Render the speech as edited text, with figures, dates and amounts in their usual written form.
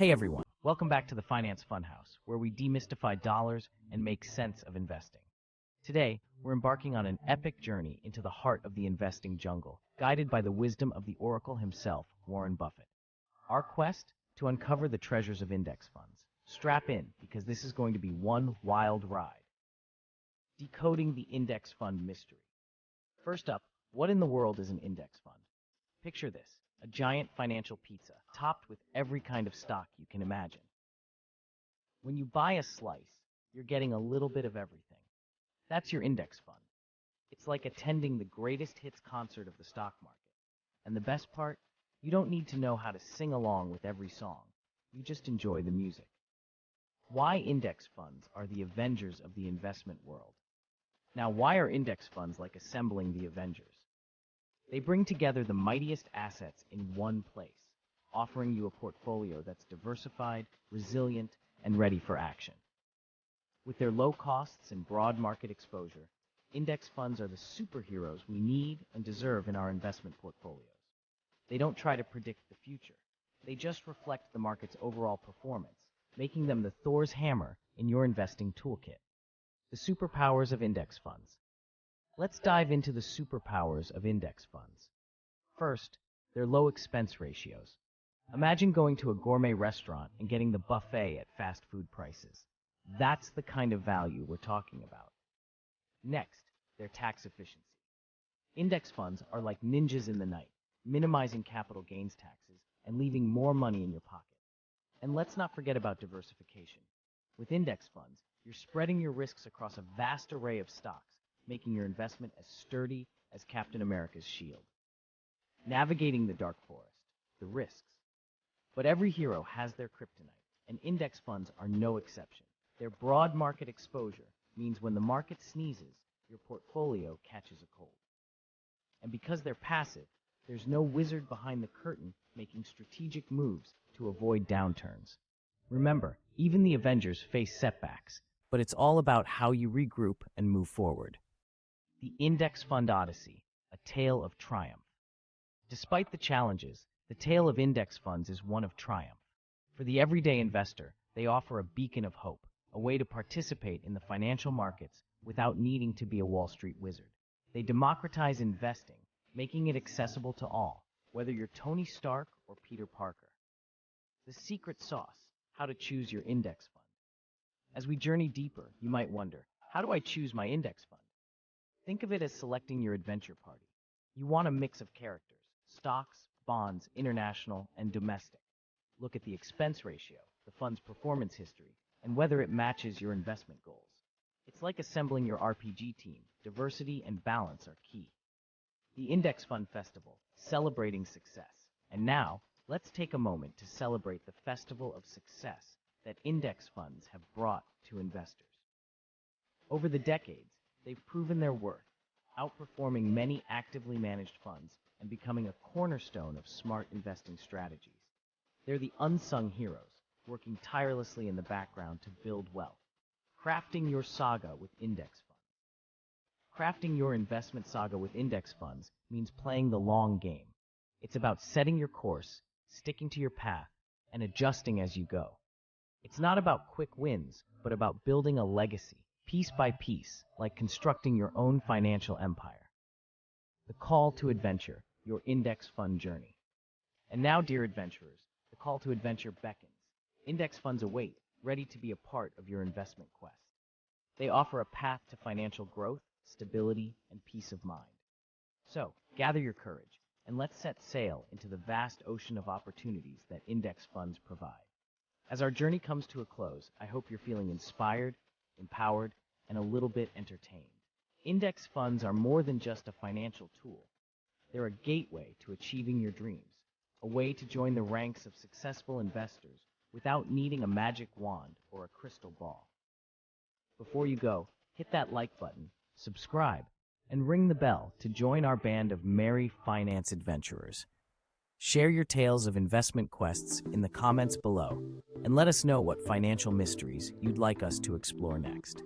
Hey everyone, welcome back to the Finance Funhouse, where we demystify dollars and make sense of investing. Today, we're embarking on an epic journey into the heart of the investing jungle, guided by the wisdom of the oracle himself, Warren Buffett. Our quest? To uncover the treasures of index funds. Strap in, because this is going to be one wild ride. Decoding the index fund mystery. First up, what in the world is an index fund? Picture this. A giant financial pizza, topped with every kind of stock you can imagine. When you buy a slice, you're getting a little bit of everything. That's your index fund. It's like attending the greatest hits concert of the stock market. And the best part, you don't need to know how to sing along with every song. You just enjoy the music. Why index funds are the Avengers of the investment world? Now, why are index funds like assembling the Avengers? They bring together the mightiest assets in one place, offering you a portfolio that's diversified, resilient, and ready for action. With their low costs and broad market exposure, index funds are the superheroes we need and deserve in our investment portfolios. They don't try to predict the future. They just reflect the market's overall performance, making them the Thor's hammer in your investing toolkit. The superpowers of index funds. Let's dive into the superpowers of index funds. First, their low expense ratios. Imagine going to a gourmet restaurant and getting the buffet at fast food prices. That's the kind of value we're talking about. Next, their tax efficiency. Index funds are like ninjas in the night, minimizing capital gains taxes and leaving more money in your pocket. And let's not forget about diversification. With index funds, you're spreading your risks across a vast array of stocks, making your investment as sturdy as Captain America's shield. Navigating the dark forest, the risks. But every hero has their kryptonite, and index funds are no exception. Their broad market exposure means when the market sneezes, your portfolio catches a cold. And because they're passive, there's no wizard behind the curtain making strategic moves to avoid downturns. Remember, even the Avengers face setbacks, but it's all about how you regroup and move forward. The Index Fund Odyssey, a tale of triumph. Despite the challenges, the tale of index funds is one of triumph. For the everyday investor, they offer a beacon of hope, a way to participate in the financial markets without needing to be a Wall Street wizard. They democratize investing, making it accessible to all, whether you're Tony Stark or Peter Parker. The secret sauce, how to choose your index fund. As we journey deeper, you might wonder, how do I choose my index fund? Think of it as selecting your adventure party. You want a mix of characters, stocks, bonds, international, and domestic. Look at the expense ratio, the fund's performance history, and whether it matches your investment goals. It's like assembling your RPG team. Diversity and balance are key. The Index Fund Festival, celebrating success. And now, let's take a moment to celebrate the festival of success that index funds have brought to investors. Over the decades, they've proven their worth, outperforming many actively managed funds and becoming a cornerstone of smart investing strategies. They're the unsung heroes, working tirelessly in the background to build wealth. Crafting your saga with index funds. Crafting your investment saga with index funds means playing the long game. It's about setting your course, sticking to your path, and adjusting as you go. It's not about quick wins, but about building a legacy, piece by piece, like constructing your own financial empire. The call to adventure, your index fund journey. And now, dear adventurers, the call to adventure beckons. Index funds await, ready to be a part of your investment quest. They offer a path to financial growth, stability, and peace of mind. So, gather your courage, and let's set sail into the vast ocean of opportunities that index funds provide. As our journey comes to a close, I hope you're feeling inspired, empowered, and a little bit entertained. Index funds are more than just a financial tool. They're a gateway to achieving your dreams, a way to join the ranks of successful investors without needing a magic wand or a crystal ball. Before you go, hit that like button, subscribe, and ring the bell to join our band of merry finance adventurers. Share your tales of investment quests in the comments below, and let us know what financial mysteries you'd like us to explore next.